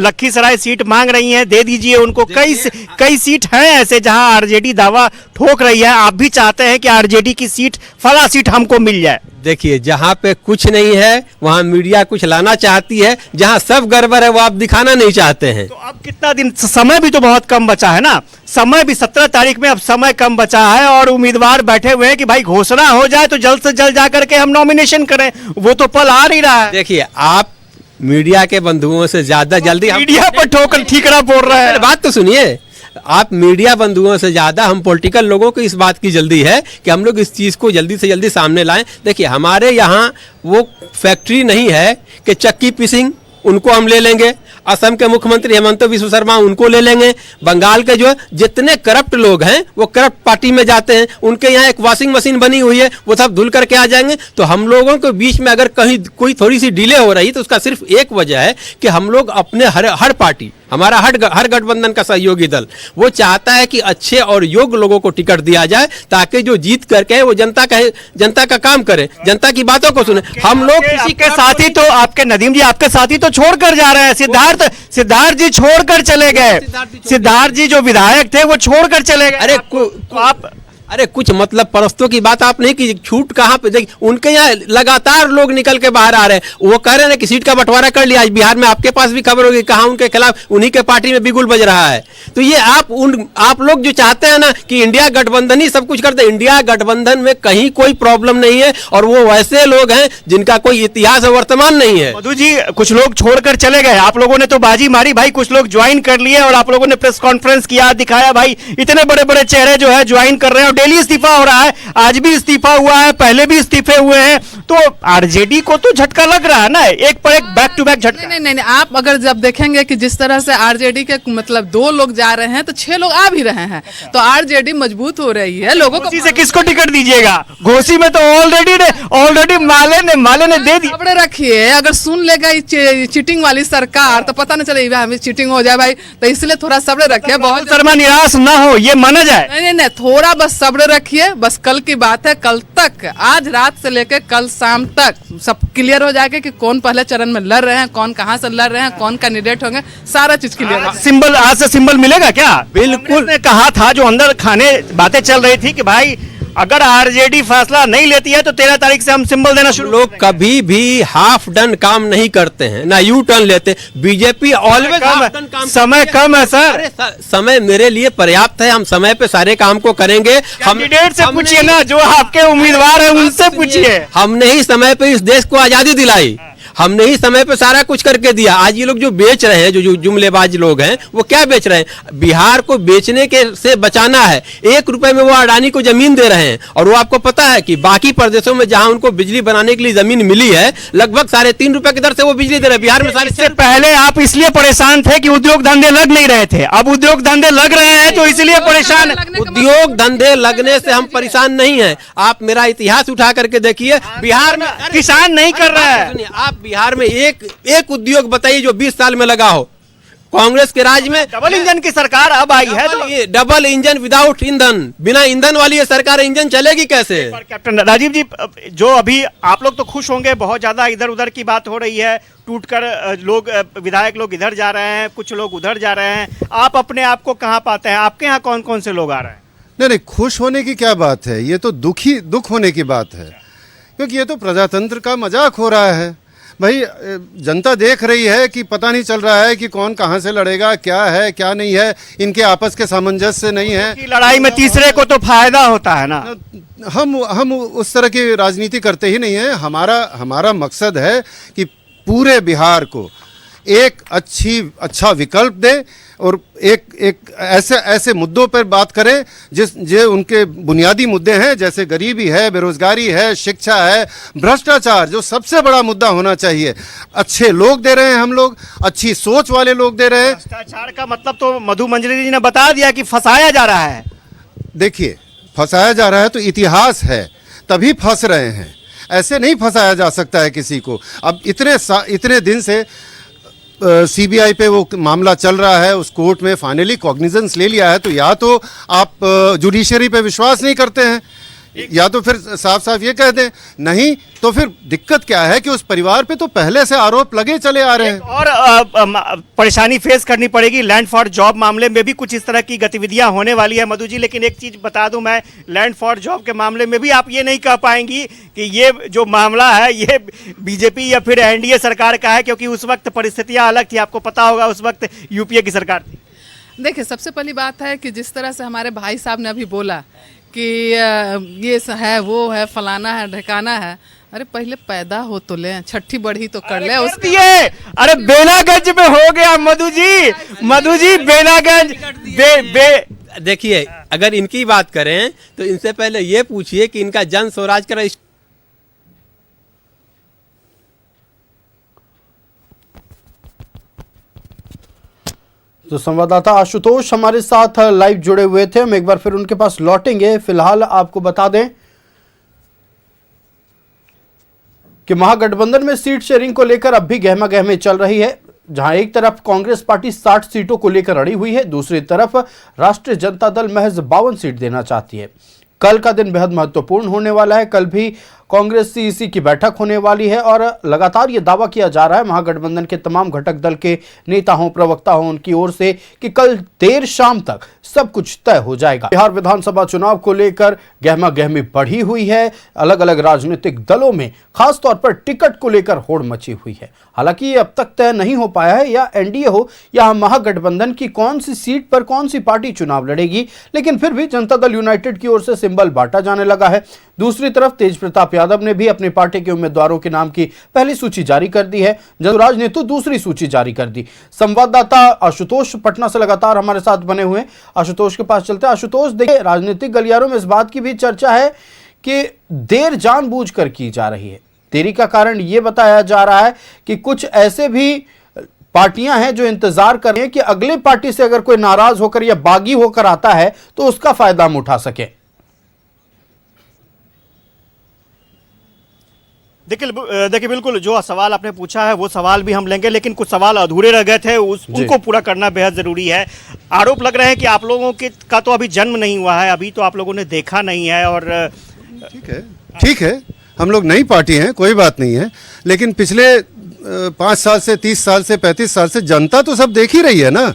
लखीसराय सीट मांग रही हैं, दे दीजिए उनको। कई सीट हैं ऐसे जहां आरजेडी दावा ठोक रही है। आप भी चाहते हैं कि आरजेडी की सीट, फला सीट हमको मिल जाए। देखिए, जहाँ पे कुछ नहीं है वहाँ मीडिया कुछ लाना चाहती है, जहाँ सब गड़बड़ है वो आप दिखाना नहीं चाहते हैं। तो अब कितना दिन, समय भी तो बहुत कम बचा है ना, समय भी 17 तारीख में अब समय कम बचा है और उम्मीदवार बैठे हुए हैं कि भाई घोषणा हो जाए तो जल्द से जल्द जाकर के हम नॉमिनेशन करें। वो तो पल आ नहीं रहा है। देखिए, आप मीडिया के बंधुओं से ज्यादा जल्दी मीडिया पर ठोकर ठीकरा बोल रहे हैं। बात तो सुनिए, आप मीडिया बंधुओं से ज्यादा हम पॉलिटिकल लोगों को इस बात की जल्दी है कि हम लोग इस चीज को जल्दी से जल्दी सामने लाएं। देखिए, हमारे यहाँ वो फैक्ट्री नहीं है कि चक्की पिसिंग उनको हम ले लेंगे, असम के मुख्यमंत्री हेमंत बिस्व शर्मा उनको ले लेंगे, बंगाल के जो जितने करप्ट लोग हैं वो करप्ट पार्टी में जाते हैं, उनके यहाँ एक वॉशिंग मशीन बनी हुई है, वो सब धुल करके आ जाएंगे। तो हम लोगों के बीच में अगर कहीं कोई थोड़ी सी डिले हो रही तो उसका सिर्फ एक वजह है कि हम लोग अपने हर पार्टी, हमारा हर गठबंधन का सहयोगी दल वो चाहता है कि अच्छे और योग्य लोगों को टिकट दिया जाए, ताकि जो जीत करके वो जनता का काम करे, जनता की बातों को सुने। हम लोग किसी के साथी तो आपके नदीम जी आपके साथी तो छोड़कर जा रहे हैं। सिद्धार्थ जी छोड़कर चले गए। सिद्धार्थ जी जो विधायक थे वो छोड़कर चले गए। अरे कुछ मतलब परस्तों की बात आप नहीं की, छूट कहाँ पे? देखिए, उनके यहाँ लगातार लोग निकल के बाहर आ रहे हैं। वो कह रहे हैं कि सीट का बंटवारा कर लिया। आज बिहार में आपके पास भी खबर होगी कहाँ उनके खिलाफ उन्हीं के पार्टी में बिगुल बज रहा है। तो ये आप लोग जो चाहते हैं ना कि इंडिया गठबंधन ही सब कुछ करते, इंडिया गठबंधन में कहीं कोई प्रॉब्लम नहीं है और वो वैसे लोग हैं जिनका कोई इतिहास और वर्तमान नहीं है। मधु जी, कुछ लोग छोड़कर चले गए, आप लोगों ने तो बाजी मारी भाई, कुछ लोग ज्वाइन कर लिए और आप लोगों ने प्रेस कॉन्फ्रेंस किया, दिखाया भाई इतने बड़े बड़े चेहरे जो है ज्वाइन कर रहे हैं और डेली इस्तीफा हो रहा है। आज भी इस्तीफा हुआ है, पहले भी इस्तीफे हुए हैं, तो आरजेडी को तो झटका लग रहा है ना, एक पर एक बैक टू बैक झटका। नहीं, आप अगर जब देखेंगे कि जिस तरह से आरजेडी के मतलब 2 लोग जा रहे हैं तो 6 लोग आ भी रहे हैं, तो आरजेडी मजबूत हो रही है। लोगों को घोसी से किसको टिकट दीजिएगा? घोसी में तो ऑलरेडी माले ने दे दी। खबरें रखिए, अगर सुन लेगा चीटिंग वाली सरकार तो पता नहीं चलेगा हमें चीटिंग हो जाए भाई, तो इसलिए थोड़ा सब्र रखिए। बहुत शर्मा निराश ना हो, ये माना जाए। नहीं, थोड़ा बस सब्र रखिए। बस कल की बात है, कल तक, आज रात से लेकर कल शाम तक सब क्लियर हो जाएगा कि कौन पहले चरण में लड़ रहे हैं, कौन कहां से लड़ रहे हैं, कौन कैंडिडेट होंगे, सारा चीज क्लियर है। सिंबल आज से सिंबल मिलेगा क्या? बिल्कुल ने कहा था, जो अंदर खाने बातें चल रही थी कि भाई अगर आरजेडी फैसला नहीं लेती है तो 13 तारीख से हम सिंबल देना शुरू। लोग कभी भी हाफ डन काम नहीं करते हैं, ना यू टर्न लेते। बीजेपी ऑलवेज हाफ डन काम। समय कम है सर। समय मेरे लिए पर्याप्त है, हम समय पे सारे काम को करेंगे। कैंडिडेट से पूछिए ना, जो आपके उम्मीदवार है उनसे पूछिए। हमने ही समय पे इस देश को आजादी दिलाई, हमने ही समय पे सारा कुछ करके दिया। आज ये लोग जो बेच रहे हैं, जो जुमलेबाज लोग हैं, वो क्या बेच रहे हैं? बिहार को बेचने के से बचाना है। 1 रुपए में वो अडानी को जमीन दे रहे हैं और वो आपको पता है कि बाकी प्रदेशों में जहां उनको बिजली बनाने के लिए जमीन मिली है, लगभग 3.5 रुपए की दर से वो बिजली दे रहे हैं। बिहार में इससे पहले आप इसलिए परेशान थे कि उद्योग धंधे लग नहीं रहे थे, अब उद्योग धंधे लग रहे हैं तो इसलिए परेशान। उद्योग धंधे लगने से हम परेशान नहीं है। आप मेरा इतिहास उठा करके देखिए, बिहार में किसान नहीं कर रहा है। आप बिहार में एक उद्योग बताइए जो 20 साल में लगा हो। कांग्रेस के राज में डबल इंजन की सरकार अब आई है तो डबल इंजन विदाउट ईंधन, बिना ईंधन वाली ये सरकार, इंजन चलेगी कैसे? पर कैप्टन राजीव जी, जो अभी आप लोग तो खुश होंगे, बहुत ज्यादा इधर उधर की बात हो रही है, टूटकर लोग, विधायक लोग इधर जा रहे हैं, कुछ लोग उधर जा रहे हैं, आप अपने आप को कहाँ पाते हैं? आपके यहाँ कौन कौन से लोग आ रहे हैं? नहीं, खुश होने की क्या बात है, ये तो दुख होने की बात है, क्योंकि ये तो प्रजातंत्र का मजाक हो रहा है। भाई जनता देख रही है कि पता नहीं चल रहा है कि कौन कहाँ से लड़ेगा, क्या है क्या नहीं है, इनके आपस के सामंजस्य नहीं है कि लड़ाई में तीसरे को तो फायदा होता है ना। हम उस तरह की राजनीति करते ही नहीं है। हमारा मकसद है कि पूरे बिहार को एक अच्छा विकल्प दे और एक ऐसे मुद्दों पर बात करें जो उनके बुनियादी मुद्दे हैं, जैसे गरीबी है, बेरोजगारी है, शिक्षा है, भ्रष्टाचार जो सबसे बड़ा मुद्दा होना चाहिए। अच्छे लोग दे रहे हैं, हम लोग अच्छी सोच वाले लोग दे रहे हैं। भ्रष्टाचार का मतलब तो मधु मंजरी जी ने बता दिया कि फंसाया जा रहा है। देखिए, फंसाया जा रहा है तो इतिहास है, तभी फंस रहे हैं, ऐसे नहीं फंसाया जा सकता है किसी को। अब इतने दिन से सीबीआई पे वो मामला चल रहा है, उस कोर्ट में फाइनली कॉग्निजेंस ले लिया है, तो या तो आप जुडिशरी पे विश्वास नहीं करते हैं, या तो फिर साफ साफ ये कह दें, नहीं तो फिर दिक्कत क्या है कि उस परिवार पे तो पहले से आरोप लगे चले आ रहे हैं। और परेशानी फेस करनी पड़ेगी। लैंड फॉर जॉब मामले में भी कुछ इस तरह की गतिविधियां होने वाली है मधु जी, लेकिन एक चीज बता दूं मैं, लैंड फॉर जॉब के मामले में भी आप ये नहीं कह पाएंगी कि ये जो मामला है ये बीजेपी या फिर एनडीए सरकार का है, क्योंकि उस वक्त परिस्थितियां अलग थी, आपको पता होगा, उस वक्त यूपीए की सरकार थी। देखिए, सबसे पहली बात है कि जिस तरह से हमारे भाई साहब ने अभी बोला कि ये है, वो है, फलाना है, ढकाना है, अरे पहले पैदा हो तो ले, छठी बढ़ी तो कर ले उसकी। अरे बेनागंज में हो गया मधु जी बेनागंज देखिए, अगर इनकी बात करें तो इनसे पहले ये पूछिए कि इनका जन स्वराज का तो संवाददाता आशुतोष हमारे साथ लाइव जुड़े हुए थे, हम एक बार फिर उनके पास लौटेंगे। फिलहाल आपको बता दें कि महागठबंधन में सीट शेयरिंग को लेकर अब भी गहमागहमी चल रही है, जहां एक तरफ कांग्रेस पार्टी 60 सीटों को लेकर अड़ी हुई है, दूसरी तरफ राष्ट्रीय जनता दल महज 52 सीट देना चाहती है। कल का दिन बेहद महत्वपूर्ण होने वाला है। कल भी कांग्रेस सीईसी की बैठक होने वाली है और लगातार ये दावा किया जा रहा है महागठबंधन के तमाम घटक दल के नेता हों, प्रवक्ता हों, उनकी ओर से कि कल देर शाम तक सब कुछ तय हो जाएगा। बिहार विधानसभा चुनाव को लेकर गहमागहमी बढ़ी हुई है। अलग अलग राजनीतिक दलों में खासतौर पर टिकट को लेकर होड़ मची हुई है। हालांकि ये अब तक तय नहीं हो पाया है या एनडीए हो या महागठबंधन की कौन सी सीट पर कौन सी पार्टी चुनाव लड़ेगी, लेकिन फिर भी जनता दल यूनाइटेड की ओर से सिंबल बांटा जाने लगा है। दूसरी तरफ तेज प्रताप यादव ने भी अपनी पार्टी के उम्मीदवारों के नाम की पहली सूची जारी कर दी है, जदुराज ने तो दूसरी सूची जारी कर दी। संवाददाता आशुतोष पटना से लगातार हमारे साथ बने हुए, आशुतोष के पास चलते हैं। आशुतोष, देखिए, राजनीतिक गलियारों में इस बात की भी चर्चा है कि देर जानबूझकर की जा रही है। देरी का कारण यह बताया जा रहा है कि कुछ ऐसे भी पार्टियां हैं जो इंतजार कर रही हैं कि अगले पार्टी से अगर कोई नाराज होकर या बागी होकर आता है तो उसका फायदा हम उठा सके। देखिए बिल्कुल जो सवाल आपने पूछा है वो सवाल भी हम लेंगे, लेकिन कुछ सवाल अधूरे रह गए थे, उनको पूरा करना बेहद जरूरी है। आरोप लग रहे हैं कि आप लोगों का तो अभी जन्म नहीं हुआ है, अभी तो आप लोगों ने देखा नहीं है। और ठीक है, हम लोग नई पार्टी हैं, कोई बात नहीं है, लेकिन पिछले 5 साल से 30 साल से 35 साल से जनता तो सब देख ही रही है ना।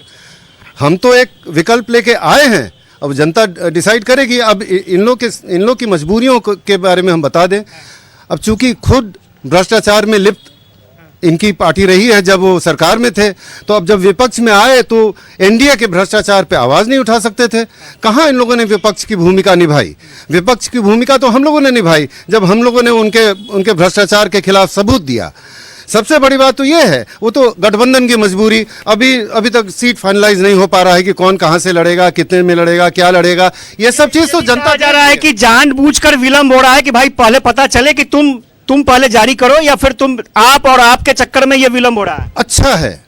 हम तो एक विकल्प लेके आए हैं, अब जनता डिसाइड करेगी। अब इन लोग की मजबूरियों के बारे में हम बता दें। अब चूंकि खुद भ्रष्टाचार में लिप्त इनकी पार्टी रही है जब वो सरकार में थे, तो अब जब विपक्ष में आए तो एनडीए के भ्रष्टाचार पे आवाज नहीं उठा सकते थे। कहाँ इन लोगों ने विपक्ष की भूमिका निभाई? विपक्ष की भूमिका तो हम लोगों ने निभाई जब हम लोगों ने उनके भ्रष्टाचार के खिलाफ सबूत दिया। सबसे बड़ी बात तो ये है, वो तो गठबंधन की मजबूरी, अभी तक सीट फाइनलाइज नहीं हो पा रहा है कि कौन कहां से लड़ेगा, कितने में लड़ेगा, क्या लड़ेगा, ये सब चीज तो जनता जा रहा है कि जानबूझकर विलंब हो रहा है कि भाई पहले पता चले कि तुम पहले जारी करो, या फिर आप और आपके चक्कर में ये विलंब हो रहा है। अच्छा है,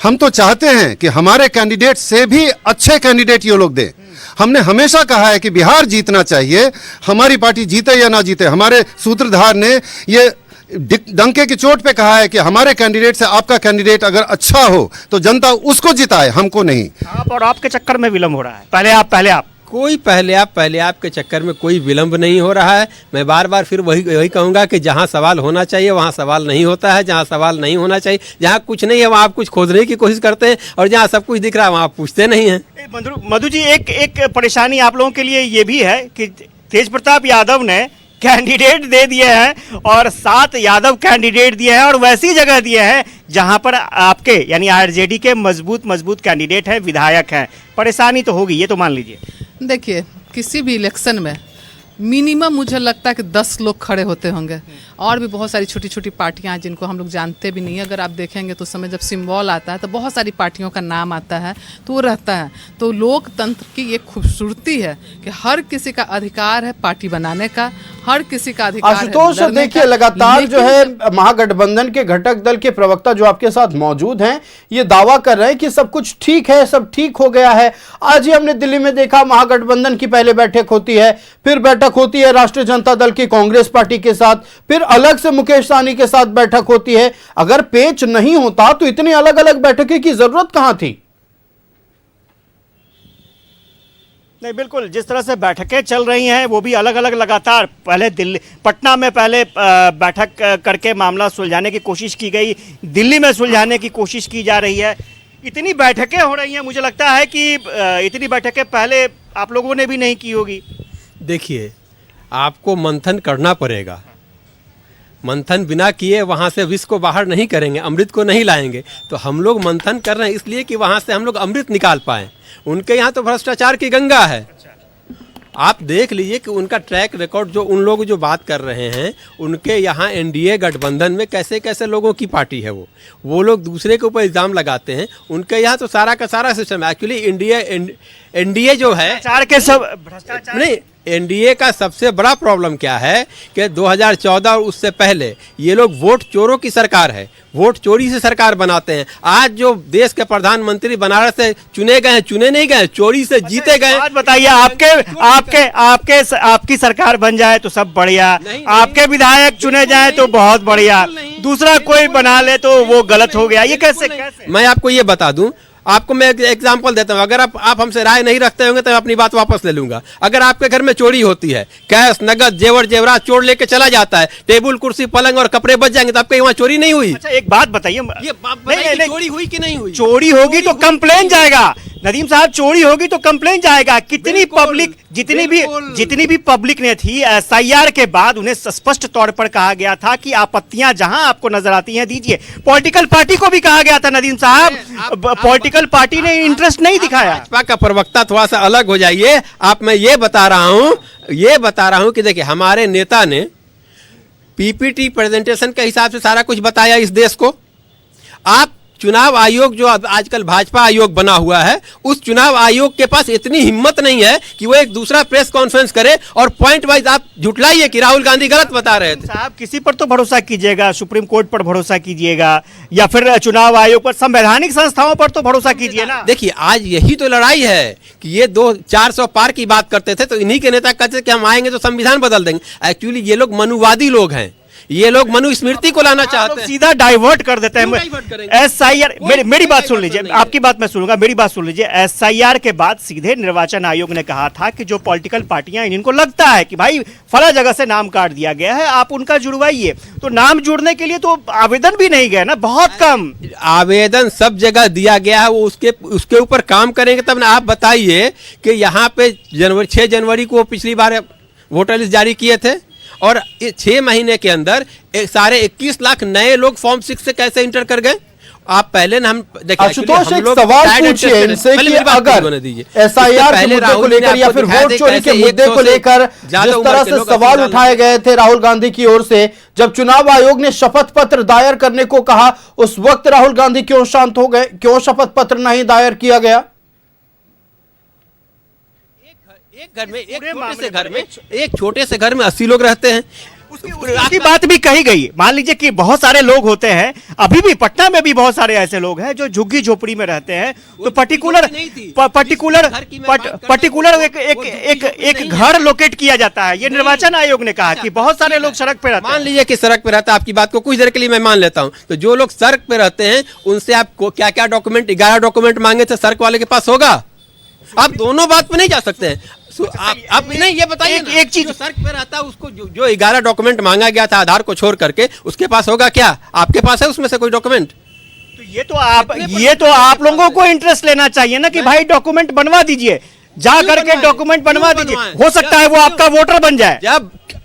हम तो चाहते हैं कि हमारे कैंडिडेट से भी अच्छे कैंडिडेट ये लोग दें। हमने हमेशा कहा है कि बिहार जीतना चाहिए, हमारी पार्टी जीते या ना जीते। हमारे सूत्रधार ने ये डंके की चोट पे कहा है कि हमारे कैंडिडेट से आपका कैंडिडेट अगर अच्छा हो तो जनता उसको जिताए, हमको नहीं। आप और आपके चक्कर में विलम्ब हो रहा है। पहले आप कोई पहले आप के चक्कर में कोई विलंब नहीं हो रहा है। मैं बार बार फिर वही कहूंगा कि जहां सवाल होना चाहिए वहां सवाल नहीं होता है, जहां सवाल नहीं होना चाहिए, जहां कुछ नहीं है वहां आप कुछ खोजने की कोशिश करते हैं, और जहां सब कुछ दिख रहा है वहां आप पूछते नहीं हैं। मधु जी, एक परेशानी आप लोगों के लिए ये भी है कि तेज प्रताप यादव ने कैंडिडेट दे दिए हैं और 7 यादव कैंडिडेट दिए हैं और वैसी जगह दिए हैं जहां पर आपके यानी आरजेडी के मजबूत कैंडिडेट हैं, विधायक हैं। परेशानी तो होगी, ये तो मान लीजिए। देखिए, किसी भी इलेक्शन में मिनिमम मुझे लगता है कि 10 लोग खड़े होते होंगे, और भी बहुत सारी छोटी छोटी पार्टियां हैं जिनको हम लोग जानते भी नहीं है। अगर आप देखेंगे तो उस समय जब सिंबल आता है तो बहुत सारी पार्टियों का नाम आता है, तो वो रहता है। तो लोकतंत्र की ये खूबसूरती है कि हर किसी का अधिकार है पार्टी बनाने का, हर किसी का अधिकार है आशुतोष, लड़ने देखिए का। लगातार जो है महागठबंधन के घटक दल के प्रवक्ता जो आपके साथ मौजूद हैं, ये दावा कर रहे हैं कि सब कुछ ठीक है, सब ठीक हो गया है। आज ही हमने दिल्ली में देखा, महागठबंधन की पहले बैठक होती है, फिर बैठक होती है राष्ट्रीय जनता दल की कांग्रेस पार्टी के साथ, फिर अलग से मुकेश सहनी के साथ बैठक होती है। अगर पेच नहीं होता तो इतनी अलग अलग बैठकें की जरूरत कहां थी? नहीं, बिल्कुल, जिस तरह से बैठकें चल रही हैं वो भी अलग अलग लगातार। पहले पटना में बैठक करके मामला सुलझाने की कोशिश की गई, दिल्ली में सुलझाने की कोशिश की जा रही है। इतनी बैठकें हो रही हैं, मुझे लगता है कि इतनी बैठकें पहले आप लोगों ने भी नहीं की होगी। देखिए, आपको मंथन करना पड़ेगा। मंथन बिना किए वहाँ से विष को बाहर नहीं करेंगे, अमृत को नहीं लाएंगे। तो हम लोग मंथन कर रहे हैं इसलिए कि वहाँ से हम लोग अमृत निकाल पाएँ। उनके यहाँ तो भ्रष्टाचार की गंगा है। आप देख लीजिए कि उनका ट्रैक रिकॉर्ड, जो उन लोग जो बात कर रहे हैं, उनके यहाँ एनडीए गठबंधन में कैसे कैसे लोगों की पार्टी है, वो लोग दूसरे के ऊपर इल्ज़ाम लगाते हैं। उनके यहाँ तो सारा का सारा सिस्टम, एक्चुअली एनडीए जो है भ्रष्टाचार नहीं, एनडीए का सबसे बड़ा प्रॉब्लम क्या है कि 2014 और उससे पहले ये लोग वोट चोरों की सरकार है, वोट चोरी से सरकार बनाते हैं। आज जो देश के प्रधानमंत्री बनारस से चुने गए हैं, चुने नहीं गए, चोरी से जीते गए। बात बताइए, आपकी सरकार बन जाए तो सब बढ़िया, आपके विधायक चुने जाए तो बहुत बढ़िया, दूसरा कोई बना ले तो वो गलत हो गया। ये कैसे? मैं आपको ये बता दूं, आपको मैं एक एग्जांपल देता हूं। अगर आप हमसे राय नहीं रखते होंगे तो मैं अपनी बात वापस ले लूंगा। अगर आपके घर में चोरी होती है, कैश, नगद, जेवर जेवरात चोर लेके चला जाता है, टेबल, कुर्सी, पलंग और कपड़े बच जाएंगे, तो आपके वहाँ चोरी नहीं हुई? अच्छा, एक बात बताइए, नहीं, चोरी हुई कि नहीं हुई? चोरी होगी तो कंप्लेन जाएगा नदीम साहब, चोरी होगी तो कंप्लेन जाएगा। कितनी पब्लिक, जितनी भी पब्लिक ने थी, एसआईआर के बाद उन्हें स्पष्ट तौर पर कहा गया था कि आपत्तियां जहां आपको नजर आती हैं दीजिए। पॉलिटिकल पार्टी को भी कहा गया था नदीम साहब, पॉलिटिकल पार्टी ने इंटरेस्ट नहीं दिखाया। भाजपा का प्रवक्ता थोड़ा सा अलग हो जाइए। मैं ये बता रहा हूं कि देखिए, हमारे नेता ने पीपीटी प्रेजेंटेशन के हिसाब से सारा कुछ बताया इस देश को। आप चुनाव आयोग जो आजकल भाजपा आयोग बना हुआ है, उस चुनाव आयोग के पास इतनी हिम्मत नहीं है कि वो एक दूसरा प्रेस कॉन्फ्रेंस करे और पॉइंट वाइज आप झुटलाइए कि राहुल गांधी गलत बता रहे थे। साहब, किसी पर तो भरोसा कीजिएगा, सुप्रीम कोर्ट पर भरोसा कीजिएगा या फिर चुनाव आयोग पर, संवैधानिक संस्थाओं पर तो भरोसा कीजिए ना। देखिए, आज यही तो लड़ाई है कि ये 400 पार की बात करते थे तो इन्हीं के नेता कहते थे कि हम आएंगे तो संविधान बदल देंगे। एक्चुअली ये लोग मनुवादी लोग हैं, ये लोग मनुस्मृति को लाना चाहते हैं, सीधा डाइवर्ट कर देते हैं। एसआईआर, मेरी बात सुन लीजिए, आपकी बात मैं सुनूंगा, मेरी बात सुन लीजिए। एसआईआर के बाद सीधे निर्वाचन आयोग ने कहा था कि जो पॉलिटिकल पार्टियां, इनको लगता है कि भाई फला जगह से नाम काट दिया गया है, आप उनका जुड़वाइए। तो नाम जुड़ने के लिए तो आवेदन भी नहीं गए ना, बहुत कम आवेदन सब जगह दिया गया है। वो उसके ऊपर काम करेंगे तब ना। आप बताइए कि यहाँ पे 6 जनवरी को पिछली बार वोटर लिस्ट जारी किए थे और 6 महीने के अंदर सारे 21 लाख नए लोग फॉर्म 6 से कैसे इंटर कर गए? आप पहले ना, हम देखिए, आशुतोष एक सवाल पूछिए इनसे कि अगर एसआईआर के मुद्दे को लेकर या फिर वोट चोरी के मुद्दे को लेकर जिस तरह से सवाल उठाए गए थे राहुल गांधी की ओर से, जब चुनाव आयोग ने शपथ पत्र दायर करने को कहा, उस वक्त राहुल गांधी क्यों शांत हो गए? क्यों शपथ पत्र नहीं दायर किया गया? एक छोटे से घर में 80 लोग रहते हैं। उसकी बात भी कही गई। मान लीजिए कि बहुत सारे लोग होते हैं, अभी भी पटना में भी बहुत सारे ऐसे लोग हैं जो झुग्गी झोपड़ी में रहते हैं, तो पर्टिकुलर एक घर लोकेट किया जाता है। ये निर्वाचन आयोग ने कहा कि बहुत सारे लोग सड़क पे रहते हैं। मान लीजिए कि सड़क पे रहता है, आपकी बात को कुछ देर के लिए मैं मान लेता हूं, तो जो लोग सड़क पे रहते हैं उनसे आपको क्या क्या डॉक्यूमेंट, 11 डॉक्यूमेंट मांगे थे, सड़क वाले के पास होगा? आप दोनों बात पे नहीं जा सकते हैं। आप नहीं, ये बताइए एक चीज, सड़क पे रहता है उसको जो 11 डॉक्यूमेंट मांगा गया था आधार को छोड़ करके, उसके पास होगा क्या? आपके पास है उसमें से कोई डॉक्यूमेंट? तो ये तो आप लोगों को इंटरेस्ट लेना चाहिए ना कि भाई डॉक्यूमेंट बनवा दीजिए, जा करके डॉक्यूमेंट बनवा दीजिए, हो सकता है वो आपका वोटर बन जाए।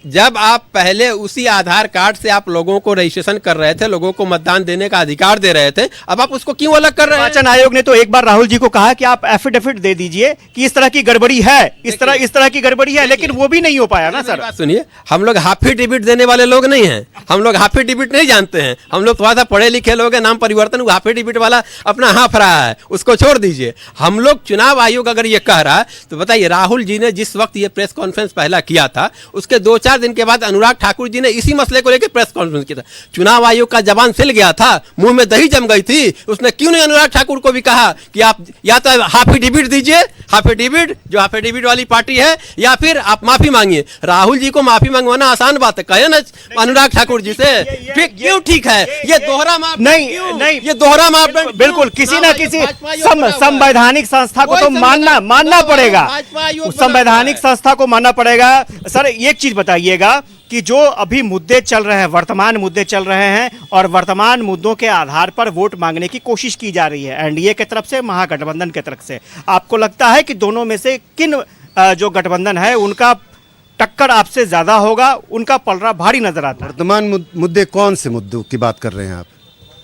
जब आप पहले उसी आधार कार्ड से आप लोगों को रजिस्ट्रेशन कर रहे थे, लोगों को मतदान देने का अधिकार दे रहे थे, अब आप उसको क्यों अलग कर रहे हैं? निर्वाचन आयोग ने तो एक बार राहुल जी को कहा कि आप एफिडेविट दे दीजिए कि इस तरह की गड़बड़ी है, इस तरह की गड़बड़ी है, लेकिन वो भी नहीं हो पाया ना सर। सुनिए, हम लोग हाफिडेविट देने वाले लोग नहीं हैं, हम लोग हाफिडेविट नहीं जानते हैं, हम लोग थोड़ा सा पढ़े लिखे लोग हैं, नाम परिवर्तन, हाफिडेविट वाला अपना हाफ रहा है, उसको छोड़ दीजिए। हम लोग, चुनाव आयोग अगर ये कह रहा है तो बताइए, राहुल जी ने जिस वक्त ये प्रेस कॉन्फ्रेंस पहला किया था, उसके 2-4 दिन के बाद अनुराग ठाकुर जी ने इसी मसले को लेकर प्रेस कॉन्फ्रेंस किया था। चुनाव आयोग का जबान सिल गया था, मुंह में दही जम गई थी, उसने क्यों नहीं अनुराग ठाकुर को भी कहा कि आप या तो हाफिडेविट दीजिए, हाफिडेविट जो हाफिडेविट वाली पार्टी है, या फिर आप माफी मांगिए। राहुल जी को माफी मंगवाना आसान बात है, कहे ना अनुराग ठाकुर जी से, क्यों ठीक है? ये दोहरा मापदंड नहीं, ये दोहरा मापदंड बिल्कुल किसी ना किसी संवैधानिक संस्था को तो मानना पड़ेगा, संवैधानिक संस्था को मानना पड़ेगा। सर एक चीज बताइएगा कि जो अभी मुद्दे चल रहे हैं, वर्तमान मुद्दे चल रहे हैं, और वर्तमान मुद्दों के आधार पर वोट मांगने की कोशिश की जा रही है एनडीए की तरफ से, महागठबंधन की तरफ से, आपको लगता है कि दोनों में से किन जो गठबंधन है उनका टक्कर आपसे ज्यादा होगा, उनका पलड़ा भारी नजर आता है? वर्तमान मुद्दे कौन से मुद्दों की बात कर रहे हैं आप?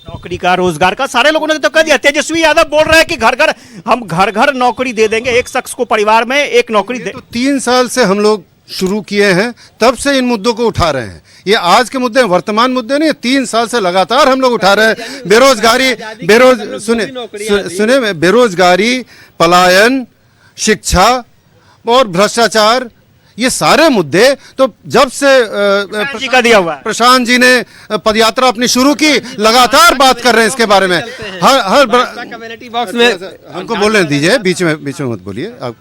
नौकरी का, रोजगार का, सारे लोगों ने तो कह दिया। तेजस्वी यादव बोल रहे हैं कि हम घर घर नौकरी दे देंगे, एक शख्स को परिवार में एक नौकरी दे। तो 3 साल से हम लोग शुरू किए हैं, तब से इन मुद्दों को उठा रहे हैं। ये आज के मुद्दे, वर्तमान मुद्दे नहीं, 3 साल से लगातार हम लोग उठा रहे हैं। सुने बेरोजगारी, पलायन, शिक्षा और भ्रष्टाचार, ये सारे मुद्दे तो जब से प्रशांत जी ने पदयात्रा अपनी शुरू की, लगातार बात कर रहे हैं इसके बारे में। हर कम्युनिटी बॉक्स में हमको बोलने दीजिए, बीच में मत बोलिए आप।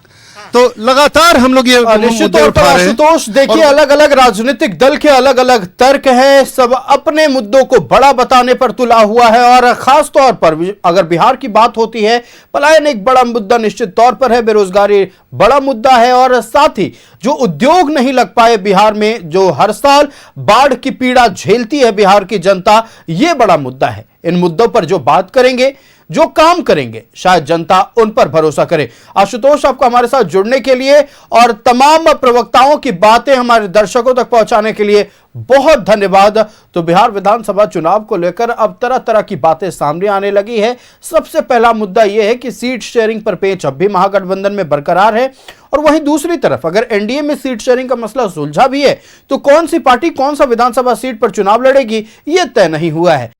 तो लगातार हम लोग ये निश्चित तौर पर आशुतोष, देखिए अलग अलग राजनीतिक दल के अलग अलग तर्क हैं, सब अपने मुद्दों को बड़ा बताने पर तुला हुआ है। और खास तौर पर अगर बिहार की बात होती है, पलायन एक बड़ा मुद्दा निश्चित तौर पर है, बेरोजगारी बड़ा मुद्दा है, और साथ ही जो उद्योग नहीं लग पाए बिहार में, जो हर साल बाढ़ की पीड़ा झेलती है बिहार की जनता, यह बड़ा मुद्दा है। इन मुद्दों पर जो बात करेंगे, जो काम करेंगे, शायद जनता उन पर भरोसा करे। आशुतोष, आपको हमारे साथ जुड़ने के लिए और तमाम प्रवक्ताओं की बातें हमारे दर्शकों तक पहुंचाने के लिए बहुत धन्यवाद। तो बिहार विधानसभा चुनाव को लेकर अब तरह तरह की बातें सामने आने लगी है। सबसे पहला मुद्दा यह है कि सीट शेयरिंग पर पेच अब भी महागठबंधन में बरकरार है, और वहीं दूसरी तरफ अगर एनडीए में सीट शेयरिंग का मसला सुलझा भी है तो कौन सी पार्टी कौन सा विधानसभा सीट पर चुनाव लड़ेगी, यह तय नहीं हुआ है।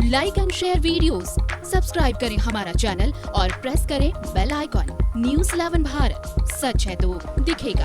Like and share videos, subscribe करें हमारा चैनल और प्रेस करें बेल आइकॉन। न्यूज़ 11 भारत, सच है तो दिखेगा।